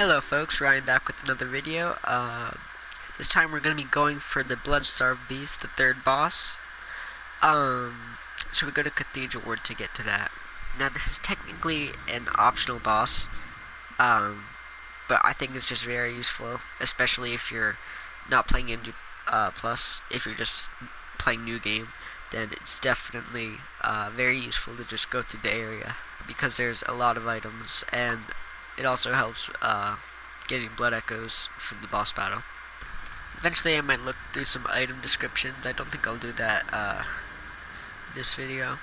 Hello folks, Ryan back with another video. This time we're going to be going for the Bloodstarved Beast, the third boss. So we go to Cathedral Ward to get to that. Now this is technically an optional boss, but I think it's just very useful, especially if you're not playing into Plus. If you're just playing new game, then it's definitely very useful to just go through the area, because there's a lot of items, and it also helps getting blood echoes from the boss battle. Eventually I might look through some item descriptions. I don't think I'll do that this video.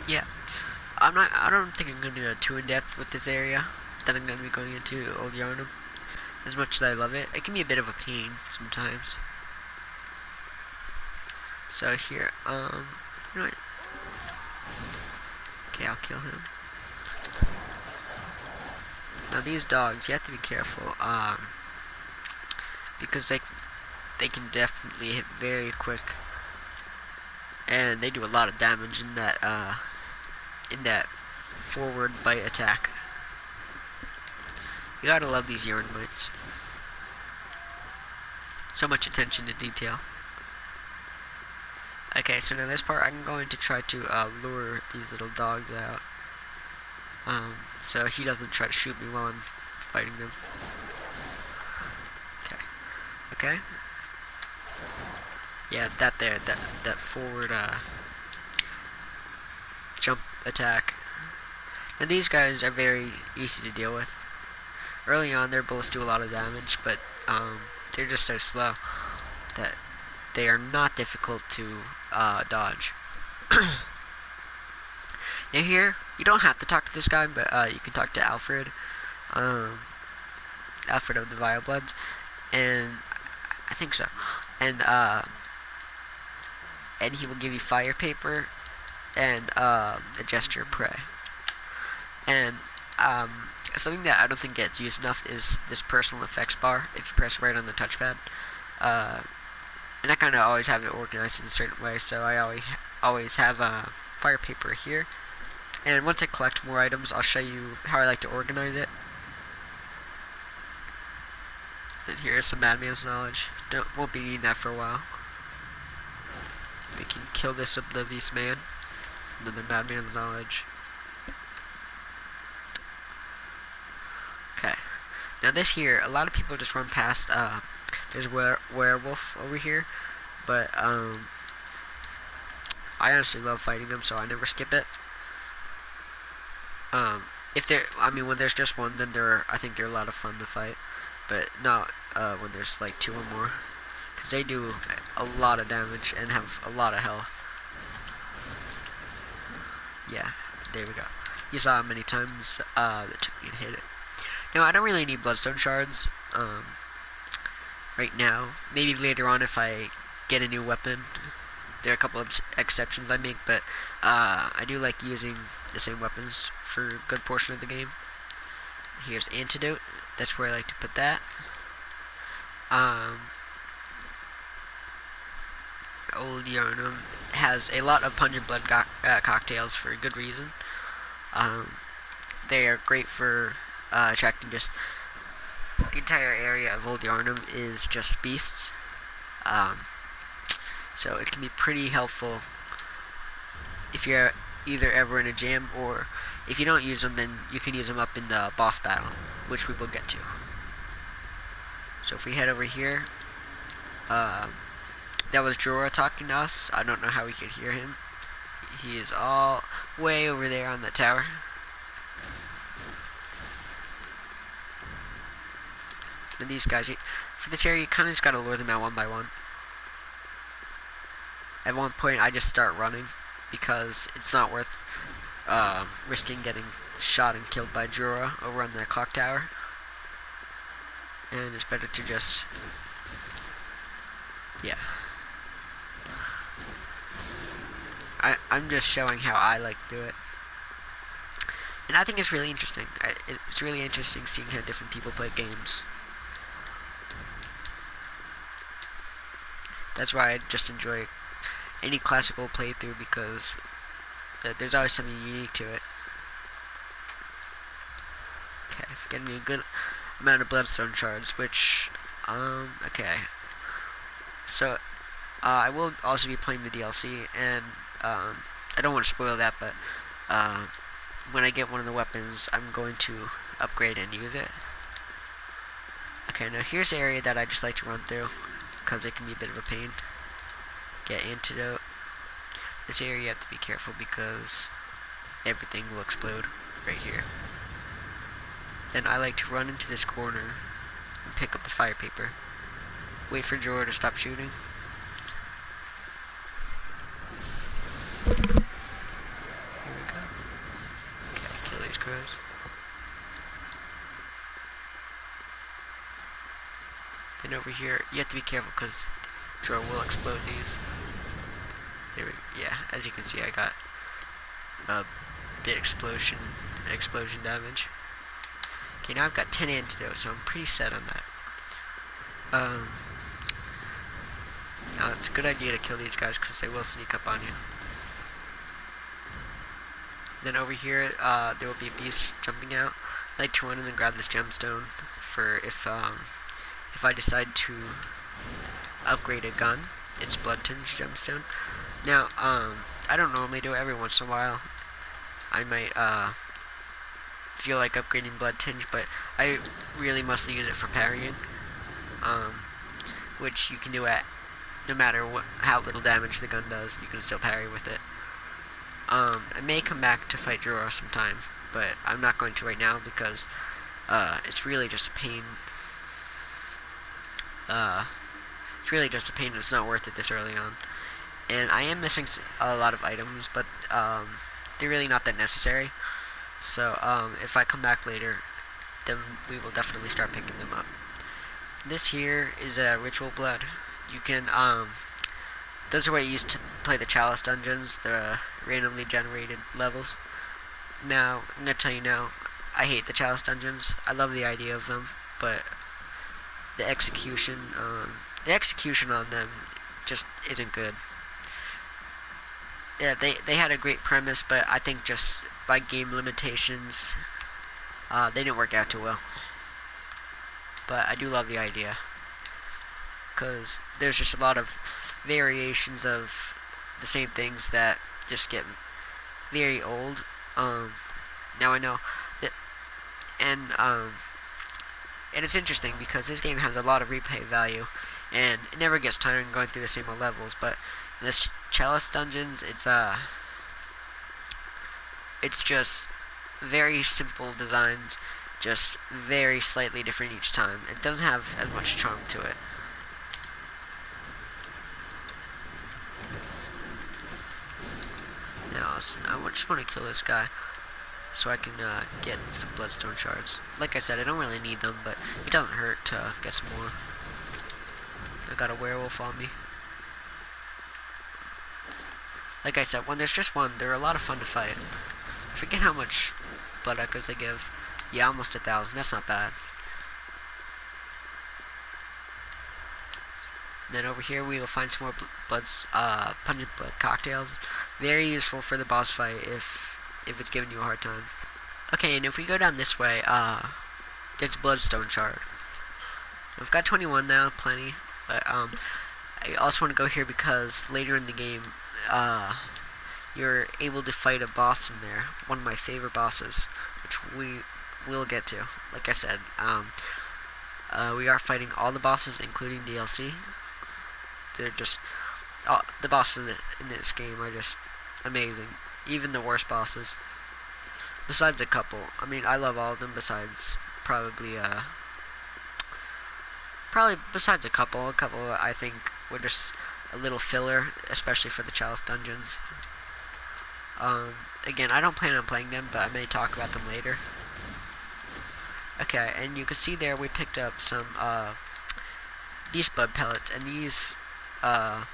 Yeah. I don't think I'm gonna go too in depth with this area that I'm gonna be going into Old Yharnam. As much as I love it, it can be a bit of a pain sometimes. So here, you know what? Okay, I'll kill him. Now these dogs, you have to be careful, because they can definitely hit very quick, and they do a lot of damage in that forward bite attack. You gotta love these Yharnamites. So much attention to detail. Okay, so now this part I'm going to try to lure these little dogs out, so he doesn't try to shoot me while I'm fighting them. Okay. Yeah, that forward jump attack. And these guys are very easy to deal with. Early on, their bullets do a lot of damage, but they're just so slow that they are not difficult to dodge. Now here, you don't have to talk to this guy, but you can talk to Alfred, Alfred of the Vile Bloods, and I think so, and he will give you fire paper and the gesture of prey. And something that I don't think gets used enough is this personal effects bar. If you press right on the touchpad, and I kind of always have it organized in a certain way, so I always have fire paper here. And once I collect more items, I'll show you how I like to organize it. And here's some Madman's Knowledge. Won't be needing that for a while. We can kill this oblivious man. And then the Madman's Knowledge. Okay. Now this here, a lot of people just run past. There's werewolf over here, but I honestly love fighting them, so I never skip it. When there's just one, then I think they're a lot of fun to fight, but not when there's like two or more, because they do a lot of damage and have a lot of health. Yeah, there we go. You saw how many times it took me to hit it. Now I don't really need bloodstone shards right now. Maybe later on if I get a new weapon. There are a couple of exceptions I make, but I do like using the same weapons for a good portion of the game. Here's Antidote. That's where I like to put that. Old Yharnam has a lot of pungent blood cocktails for a good reason. They are great for attracting just... The entire area of Old Yharnam is just beasts. So it can be pretty helpful if you're either ever in a jam, or if you don't use them, then you can use them up in the boss battle, which we will get to. So if we head over here, that was Jorah talking to us. I don't know how we could hear him. He is all way over there on the tower. And these guys, for this area, you kind of just gotta lure them out one by one. At one point, I just start running, because it's not worth risking getting shot and killed by Jorah over on the clock tower. And it's better to just... yeah. I'm just showing how I like to do it. And I think it's really interesting. It's really interesting seeing how different people play games. That's why I just enjoy any classical playthrough, because but there's always something unique to it. Okay, getting a good amount of bloodstone shards, which, okay. So, I will also be playing the DLC, and, I don't want to spoil that, but, when I get one of the weapons, I'm going to upgrade and use it. Okay, now here's the area that I just like to run through, because it can be a bit of a pain. Get antidote. This area you have to be careful because everything will explode right here. Then I like to run into this corner and pick up the fire paper. Wait for Jorah to stop shooting. Here we go. Okay, kill these crows. Then over here, you have to be careful because Jorah will explode these. There we go. Yeah, as you can see, I got a bit explosion damage. Okay, now I've got 10 antidotes, so I'm pretty set on that. Now it's a good idea to kill these guys because they will sneak up on you. Then over here, there will be a beast jumping out. I like to run and then grab this gemstone for if I decide to upgrade a gun. It's blood tinge gemstone. Now, I don't normally do it. Every once in a while I might feel like upgrading blood tinge, but I really mostly use it for parrying, which you can do at no matter how little damage the gun does, you can still parry with it. I may come back to fight Jorah sometime, but I'm not going to right now because it's really just a pain. It's really just a pain, and it's not worth it this early on. And I am missing a lot of items, but they're really not that necessary. So if I come back later, then we will definitely start picking them up. This here is a ritual blood. You can those are what you use to play the chalice dungeons, the randomly generated levels. Now I'm gonna tell you now, I hate the chalice dungeons. I love the idea of them, but the execution on them just isn't good. Yeah, they had a great premise, but I think just by game limitations, they didn't work out too well. But I do love the idea, because there's just a lot of variations of the same things that just get very old. Now I know that, and it's interesting because this game has a lot of replay value, and it never gets tiring going through the same old levels. But in this chalice dungeons, it's just very simple designs, just very slightly different each time. It doesn't have as much charm to it. Now, I just want to kill this guy so I can get some bloodstone shards. Like I said, I don't really need them, but it doesn't hurt to get some more. I got a werewolf on me. Like I said, when there's just one, they're a lot of fun to fight. I forget how much blood echoes they give. Yeah, almost 1,000. That's not bad. Then over here we will find some more pungent blood cocktails. Very useful for the boss fight if it's giving you a hard time. Okay, and if we go down this way, there's a bloodstone shard. I've got 21 now, plenty. But I also want to go here because later in the game, you're able to fight a boss in there. One of my favorite bosses, which we will get to. Like I said, we are fighting all the bosses, including DLC. They're just the bosses in this game are just amazing. Even the worst bosses. Besides a couple. I mean, I love all of them. Besides probably besides a couple. A couple I think were just a little filler, especially for the chalice dungeons. Again, I don't plan on playing them, but I may talk about them later. Okay, and you can see there we picked up some beast blood pellets, and these oh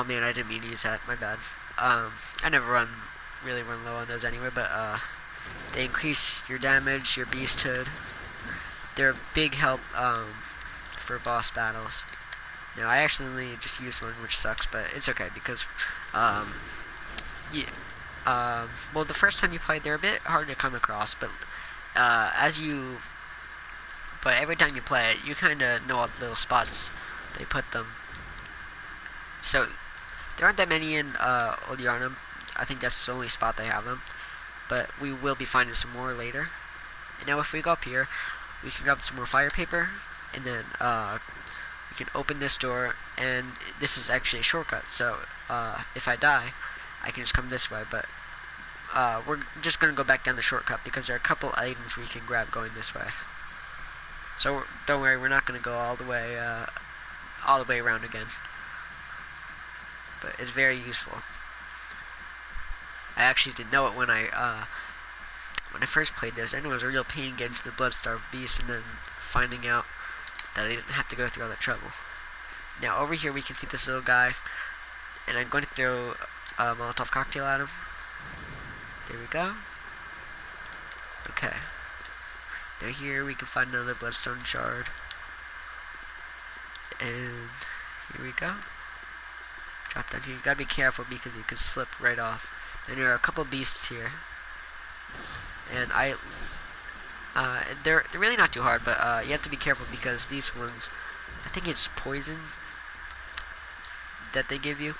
man, I didn't mean to use that, my bad. I never really run low on those anyway, but they increase your damage, your beasthood. They're a big help for boss battles. Now I accidentally just used one, which sucks, but it's okay because Yeah. Well, the first time you play, they're a bit hard to come across, but as you, but every time you play it, you kind of know all the little spots they put them. So there aren't that many in Old Yharnam. I think that's the only spot they have them, but we will be finding some more later. And now if we go up here, we can grab some more fire paper, and then we can open this door, and this is actually a shortcut. So if I die, I can just come this way, but we're just going to go back down the shortcut because there are a couple items we can grab going this way. So don't worry, we're not going to go all the way around again. But it's very useful. I actually didn't know it when I first played this. I knew it was a real pain getting to the Bloodstarved Beast and then finding out that I didn't have to go through all that trouble. Now over here we can see this little guy, and I'm going to throw a Molotov cocktail at him. There we go. Okay. Now here we can find another bloodstone shard. And here we go. Drop down here. You gotta be careful because you can slip right off. Then there are a couple beasts here. And they're really not too hard, but you have to be careful because these ones, I think it's poison that they give you.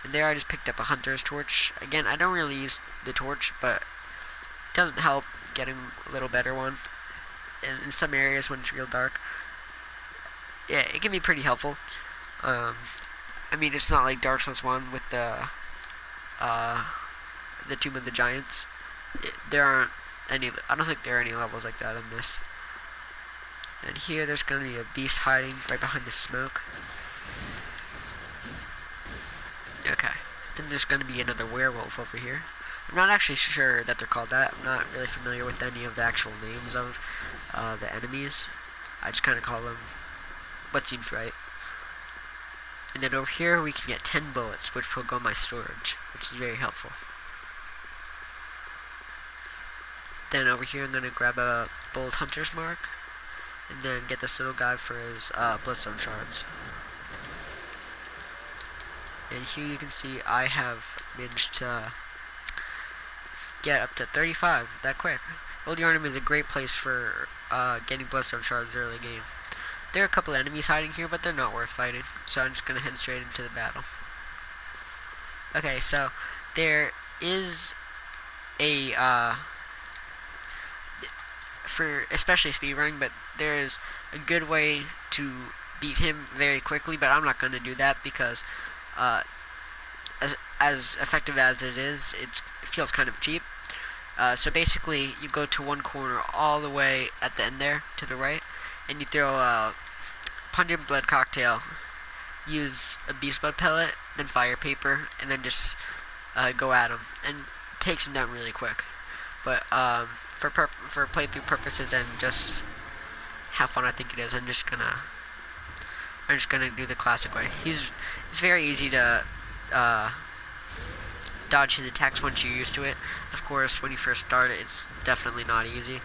And there I just picked up a hunter's torch. Again, I don't really use the torch, but it doesn't help getting a little better one. And in some areas when it's real dark, yeah, it can be pretty helpful. I mean, it's not like Dark Souls 1 with the Tomb of the Giants. There aren't any, I don't think there are any levels like that in this. And here there's going to be a beast hiding right behind the smoke. Okay. Then there's going to be another werewolf over here. I'm not actually sure that they're called that. I'm not really familiar with any of the actual names of the enemies. I just kind of call them what seems right. And then over here we can get 10 bullets, which will go in my storage, which is very helpful. Then over here I'm going to grab a bold hunter's mark, and then get this little guy for his bloodstone shards. And here you can see I have managed to get up to 35 that quick. Old Yharnam is a great place for getting bloodstone shards early game. There are a couple enemies hiding here, but they're not worth fighting, so I'm just going to head straight into the battle. Okay, so there is a for especially speedrunning, but there is a good way to beat him very quickly, but I'm not going to do that because as effective as it is, it feels kind of cheap. So basically, you go to one corner all the way at the end there, to the right, and you throw a pungent blood cocktail, use a beast blood pellet, then fire paper, and then just go at him, and it takes him down really quick. But for playthrough purposes and just how fun I think it is, I'm just gonna do the classic way. It's very easy to dodge his attacks once you're used to it. Of course, when you first start it, it's definitely not easy.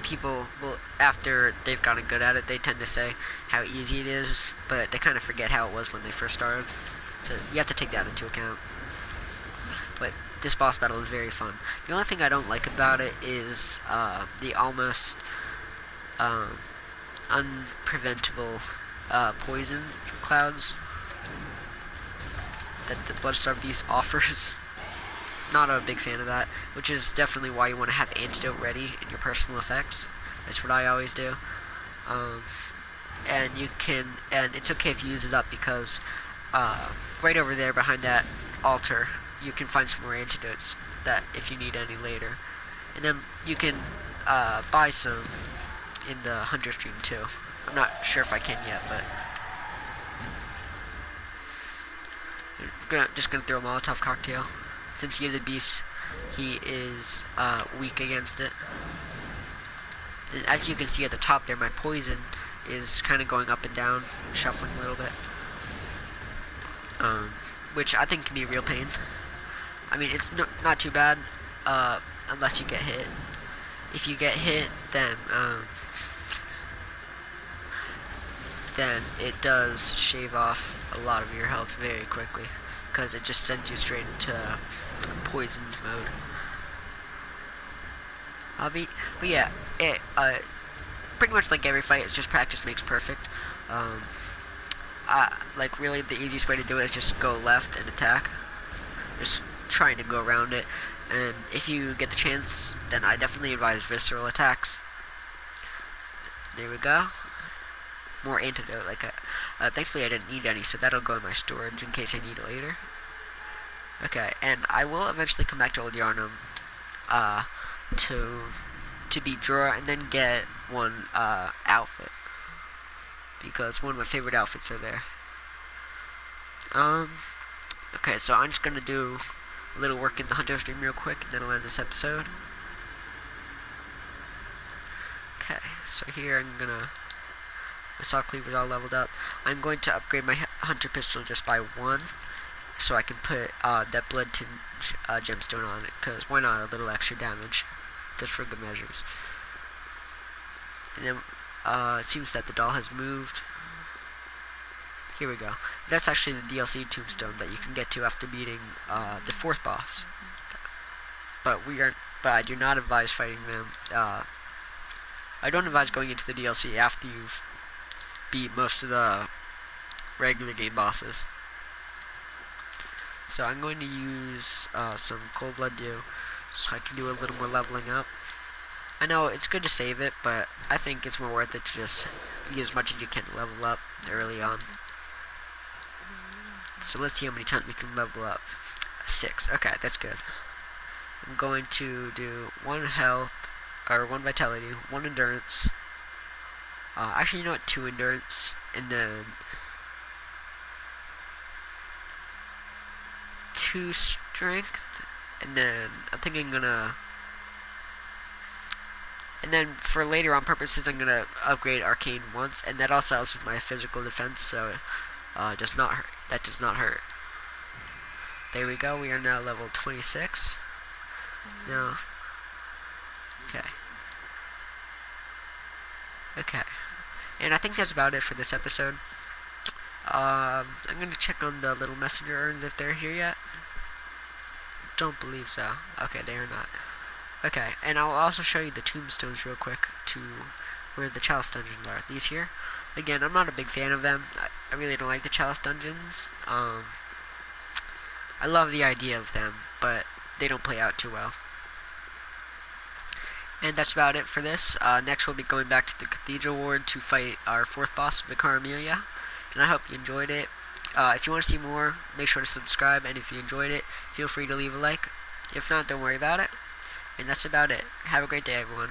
People will, after they've gotten good at it, they tend to say how easy it is, but they kind of forget how it was when they first started. So you have to take that into account. But this boss battle is very fun. The only thing I don't like about it is the almost unpreventable poison clouds that the Bloodstarved Beast offers. Not a big fan of that, which is definitely why you want to have antidote ready in your personal effects. That's what I always do. And it's okay if you use it up because right over there behind that altar, you can find some more antidotes that if you need any later. And then you can buy some in the Hunter stream too. I'm not sure if I can yet, but I'm just gonna throw a Molotov cocktail. Since he is a beast, he is weak against it. And as you can see at the top there, my poison is kind of going up and down, shuffling a little bit, which I think can be a real pain. I mean, it's not too bad unless you get hit. If you get hit, then it does shave off a lot of your health very quickly. because it just sends you straight into poisons mode. But yeah, it pretty much like every fight, it's just practice makes perfect. Like really, the easiest way to do it is just go left and attack. Just trying to go around it, and if you get the chance, then I definitely advise visceral attacks. There we go. More antidote. Like, thankfully I didn't need any, so that'll go in my storage in case I need it later. Okay, and I will eventually come back to Old Yharnam, to beat Jorah and then get one outfit, because one of my favorite outfits are there. Okay, so I'm just gonna do a little work in the Hunter stream real quick, and then I'll end this episode. Okay, so here my saw cleaver's all leveled up. I'm going to upgrade my Hunter pistol just by 1, so I can put that blood tinge gemstone on it, because why not, a little extra damage, just for good measures. And then it seems that the doll has moved. Here we go. That's actually the DLC tombstone that you can get to after beating the 4th boss. But I do not advise fighting them. I don't advise going into the DLC after you've beat most of the regular game bosses. So I'm going to use some Cold Blood Dew, so I can do a little more leveling up. I know it's good to save it, but I think it's more worth it to just use as much as you can to level up early on. So let's see how many times we can level up. 6. Okay, that's good. I'm going to do 1 health, or 1 vitality, 1 endurance. Actually, you know what? 2 endurance, and then 2 strength, and then I think I'm gonna. And then for later on purposes, I'm gonna upgrade arcane once, and that also helps with my physical defense. So does not hurt. That does not hurt. There we go. We are now level 26. Now, okay. Okay. And I think that's about it for this episode. I'm gonna check on the little messenger urns if they're here yet. Don't believe so. Okay, they are not. Okay, and I'll also show you the tombstones real quick to where the chalice dungeons are. These here. Again, I'm not a big fan of them. I really don't like the chalice dungeons. I love the idea of them, but they don't play out too well. And that's about it for this. Next we'll be going back to the Cathedral Ward to fight our 4th boss, Vicar Amelia. And I hope you enjoyed it. If you want to see more, make sure to subscribe, and if you enjoyed it, feel free to leave a like. If not, don't worry about it. And that's about it. Have a great day, everyone.